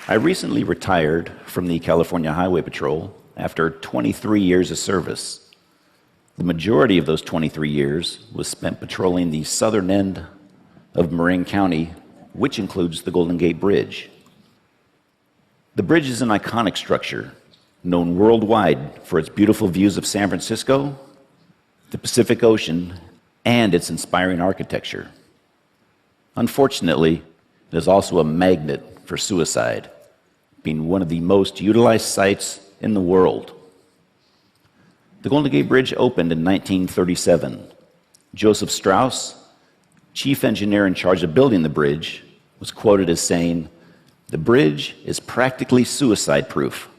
I recently retired from the California Highway Patrol after 23 years of service. The majority of those 23 years was spent patrolling the southern end of Marin County, which includes the Golden Gate Bridge. The bridge is an iconic structure, known worldwide for its beautiful views of San Francisco, the Pacific Ocean, and its inspiring architecture. Unfortunately, it is also a magnet for suicide, being one of the most utilized sites in the world. The Golden Gate Bridge opened in 1937. Joseph Strauss, chief engineer in charge of building the bridge, was quoted as saying, "The bridge is practically suicide-proof.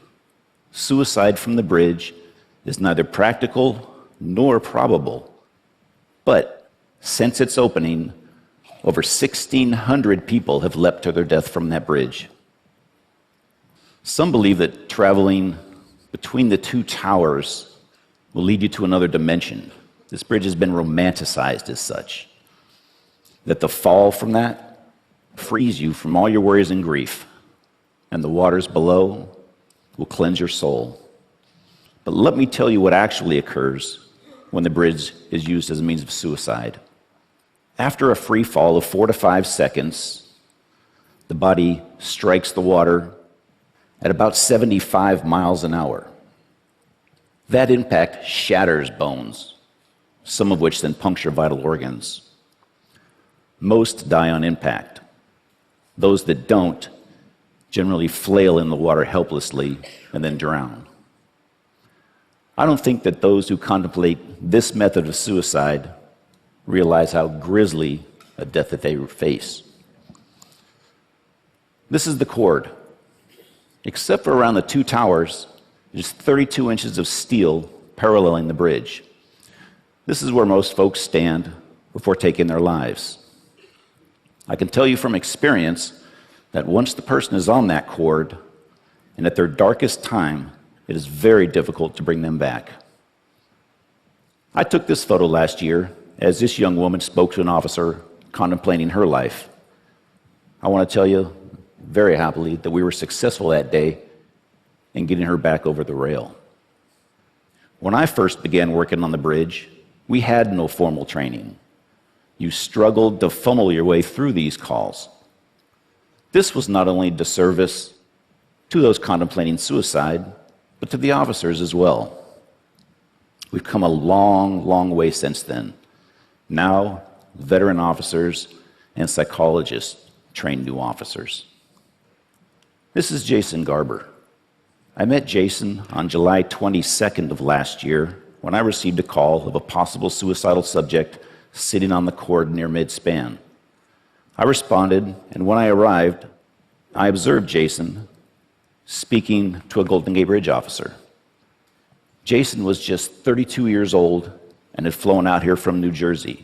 Suicide from the bridge is neither practical nor probable. But since its opening, over 1,600 people have leapt to their death from that bridge." Some believe that traveling between the two towers will lead you to another dimension. This bridge has been romanticized as such. That the fall from that frees you from all your worries and grief, and the waters below will cleanse your soul. But let me tell you what actually occurs when the bridge is used as a means of suicide. After a free fall of 4 to 5 seconds, the body strikes the water at about 75 miles an hour. That impact shatters bones, some of which then puncture vital organs. Most die on impact. Those that don't generally flail in the water helplessly and then drown. I don't think that those who contemplate this method of suicide realize how grisly a death that they face. This is the cord. Except for around the two towers, there's 32 inches of steel paralleling the bridge. This is where most folks stand before taking their lives. I can tell you from experience that once the person is on that cord, and at their darkest time, it is very difficult to bring them back. I took this photo last year as this young woman spoke to an officer contemplating her life. I want to tell you very happily that we were successful that day in getting her back over the rail. When I first began working on the bridge, we had no formal training. You struggled to funnel your way through these calls. This was not only a disservice to those contemplating suicide, but to the officers as well. We've come a long, long way since then. Now, veteran officers and psychologists train new officers. This is Jason Garber. I met Jason on July 22nd of last year when I received a call of a possible suicidal subject sitting on the cord near mid-span. I responded, and when I arrived, I observed Jason speaking to a Golden Gate Bridge officer. Jason was just 32 years old and had flown out here from New Jersey.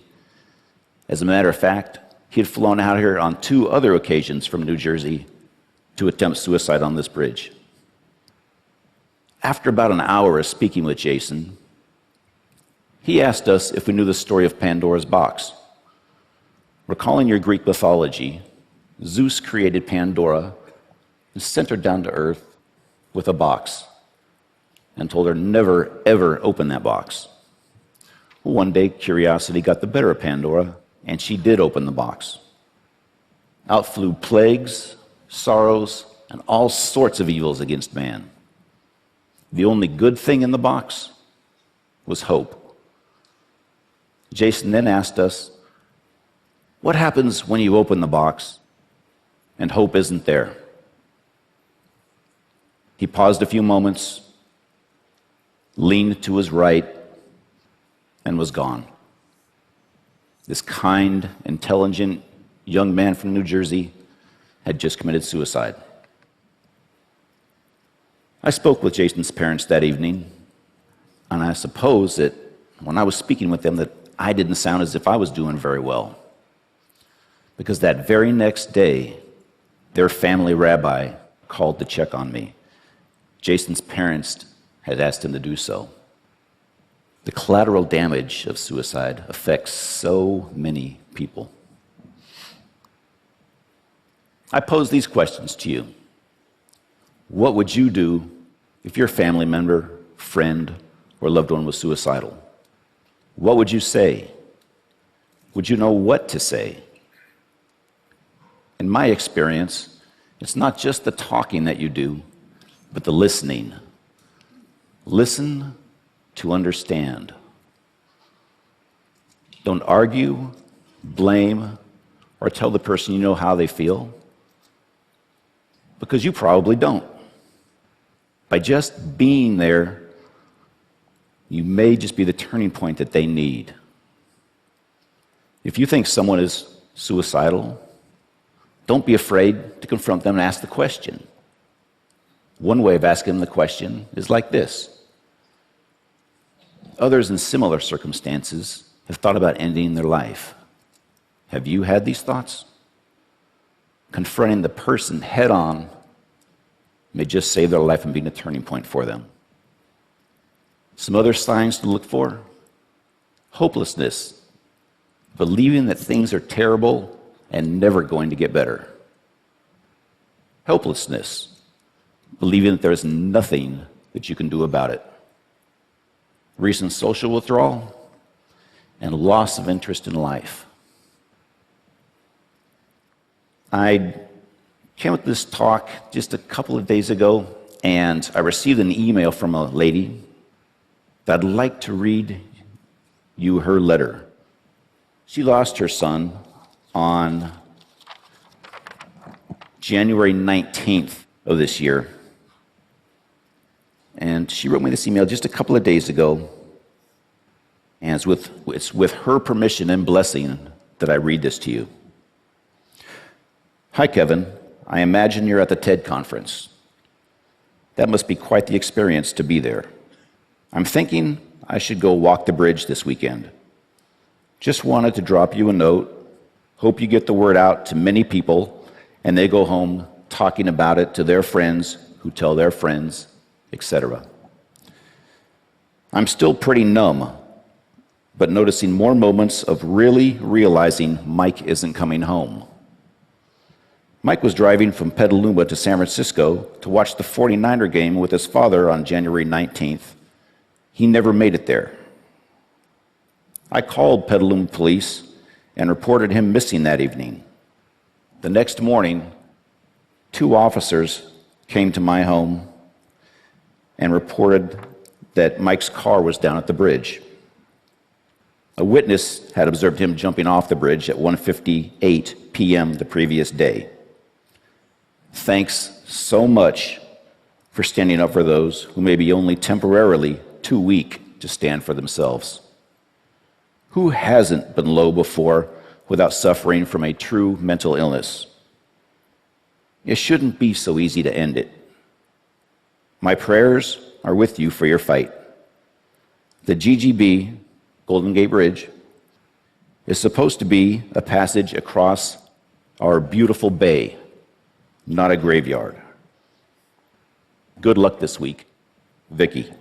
As a matter of fact, he had flown out here on 2 other occasions from New Jersey to attempt suicide on this bridge. After about an hour of speaking with Jason, he asked us if we knew the story of Pandora's box. Recalling your Greek mythology, Zeus created Pandora and sent her down to earth with a box and told her never, ever open that box. Well, one day, curiosity got the better of Pandora, and she did open the box. Out flew plagues, sorrows, and all sorts of evils against man. The only good thing in the box was hope. Jason then asked us, what happens when you open the box and hope isn't there? He paused a few moments, leaned to his right, and was gone. This kind, intelligent young man from New Jersey had just committed suicide. I spoke with Jason's parents that evening, and I suppose that when I was speaking with them that I didn't sound as if I was doing very well. Because that very next day, their family rabbi called to check on me. Jason's parents had asked him to do so. The collateral damage of suicide affects so many people. I pose these questions to you. What would you do if your family member, friend, or loved one was suicidal? What would you say? Would you know what to say? In my experience, it's not just the talking that you do, but the listening. Listen to understand. Don't argue, blame, or tell the person you know how they feel, because you probably don't. By just being there, you may just be the turning point that they need. If you think someone is suicidal, don't be afraid to confront them and ask the question. One way of asking them the question is like this. Others in similar circumstances have thought about ending their life. Have you had these thoughts? Confronting the person head on may just save their life and be a turning point for them. Some other signs to look for: hopelessness, believing that things are terrible and never going to get better. Helplessness, believing that there is nothing that you can do about it. Recent social withdrawal, and loss of interest in life. I came with this talk just a couple of days ago, and I received an email from a lady that I'd like to read you her letter. She lost her son on January 19th of this year. And she wrote me this email just a couple of days ago. And it's with her permission and blessing that I read this to you. Hi, Kevin. I imagine you're at the TED conference. That must be quite the experience to be there. I'm thinking I should go walk the bridge this weekend. Just wanted to drop you a note. Hope you get the word out to many people, and they go home talking about it to their friends who tell their friends, etc. I'm still pretty numb, but noticing more moments of really realizing Mike isn't coming home. Mike was driving from Petaluma to San Francisco to watch the 49er game with his father on January 19th. He never made it there. I called Petaluma police and reported him missing that evening. The next morning, 2 officers came to my home and reported that Mike's car was down at the bridge. A witness had observed him jumping off the bridge at 1:58 p.m. the previous day. Thanks so much for standing up for those who may be only temporarily too weak to stand for themselves. Who hasn't been low before without suffering from a true mental illness? It shouldn't be so easy to end it. My prayers are with you for your fight. The GGB, Golden Gate Bridge, is supposed to be a passage across our beautiful bay, not a graveyard. Good luck this week, Vicky.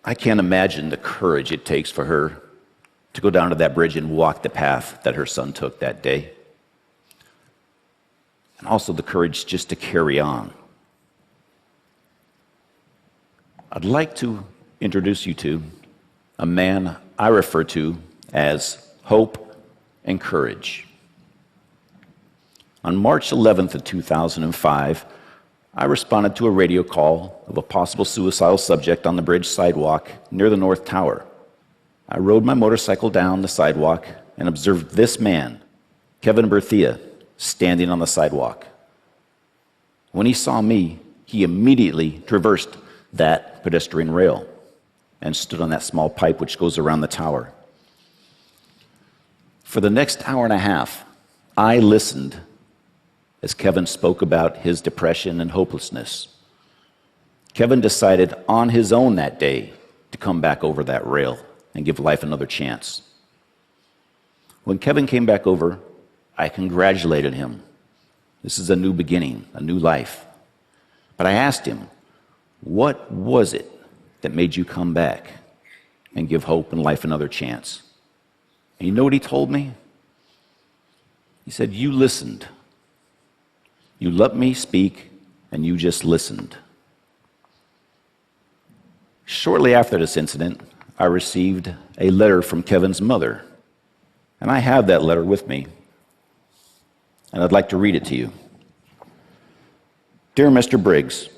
I can't imagine the courage it takes for her to go down to that bridge and walk the path that her son took that day. And also the courage just to carry on. I'd like to introduce you to a man I refer to as hope and courage. On March 11th of 2005, I responded to a radio call of a possible suicidal subject on the bridge sidewalk near the North Tower. I rode my motorcycle down the sidewalk and observed this man, Kevin Briggs Cây, standing on the sidewalk. When he saw me, he immediately traversed that pedestrian rail and stood on that small pipe which goes around the tower. For the next hour and a half, I listened as Kevin spoke about his depression and hopelessness. Kevin decided on his own that day to come back over that rail and give life another chance. When Kevin came back over, I congratulated him. This is a new beginning, a new life. But I asked him, what was it that made you come back and give hope and life another chance? And you know what he told me? He said, you listened. You let me speak, and you just listened. Shortly after this incident, I received a letter from Kevin's mother, and I have that letter with me, and I'd like to read it to you. Dear Mr. Briggs,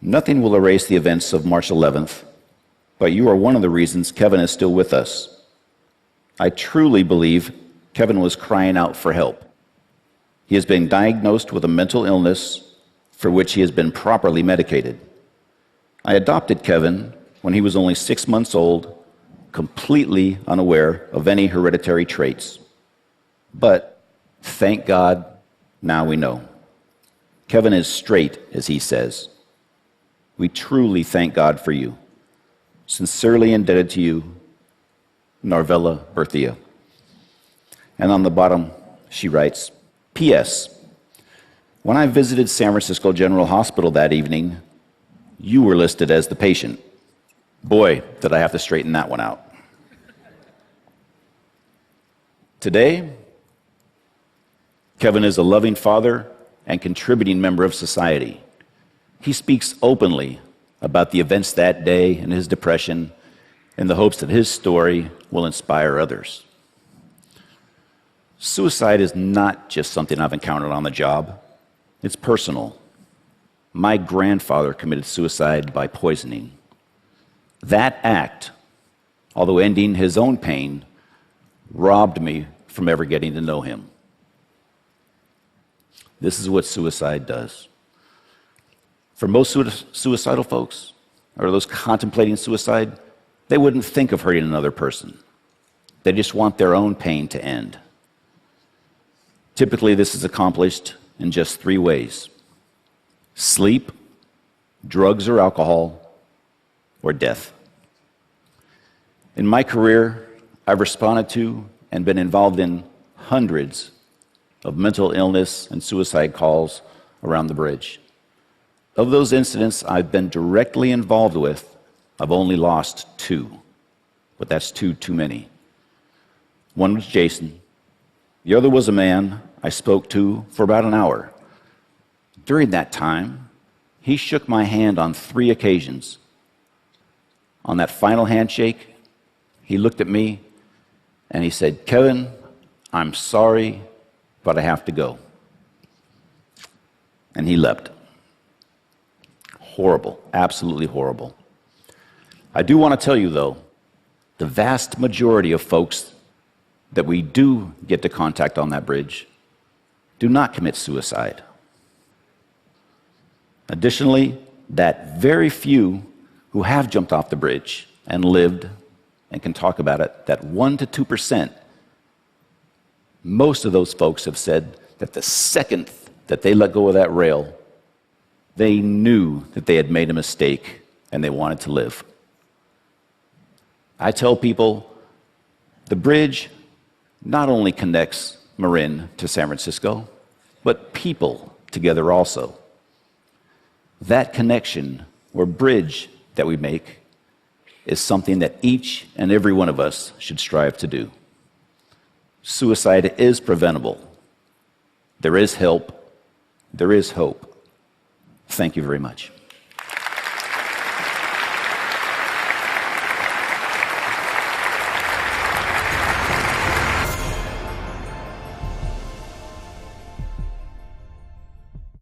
nothing will erase the events of March 11th, but you are one of the reasons Kevin is still with us. I truly believe Kevin was crying out for help. He has been diagnosed with a mental illness for which he has been properly medicated. I adopted Kevin when he was only 6 months old, completely unaware of any hereditary traits. But thank God, now we know. Kevin is straight, as he says. We truly thank God for you. Sincerely indebted to you, Narvella Berthia. And on the bottom, she writes, P.S. When I visited San Francisco General Hospital that evening, you were listed as the patient. Boy, did I have to straighten that one out. Today, Kevin is a loving father and contributing member of society. He speaks openly about the events that day and his depression in the hopes that his story will inspire others. Suicide is not just something I've encountered on the job. It's personal. My grandfather committed suicide by poisoning. That act, although ending his own pain, robbed me from ever getting to know him. This is what suicide does. For most suicidal folks, or those contemplating suicide, they wouldn't think of hurting another person. They just want their own pain to end. Typically, this is accomplished in just 3 ways: sleep, drugs or alcohol, or death. In my career, I've responded to and been involved in hundreds of mental illness and suicide calls around the bridge. Of those incidents I've been directly involved with, I've only lost 2, but that's 2 too many. One was Jason. The other was a man I spoke to for about an hour. During that time, he shook my hand on 3 occasions. On that final handshake, he looked at me and he said, Kevin, I'm sorry, but I have to go. And he left. Horrible, absolutely horrible. I do want to tell you, though, the vast majority of folks that we do get to contact on that bridge do not commit suicide. Additionally, that very few who have jumped off the bridge and lived and can talk about it, that 1% to 2%, most of those folks have said that the second that they let go of that rail, they knew that they had made a mistake and they wanted to live. I tell people the bridge not only connects Marin to San Francisco, but people together also. That connection or bridge that we make is something that each and every one of us should strive to do. Suicide is preventable. There is help. There is hope. Thank you very much.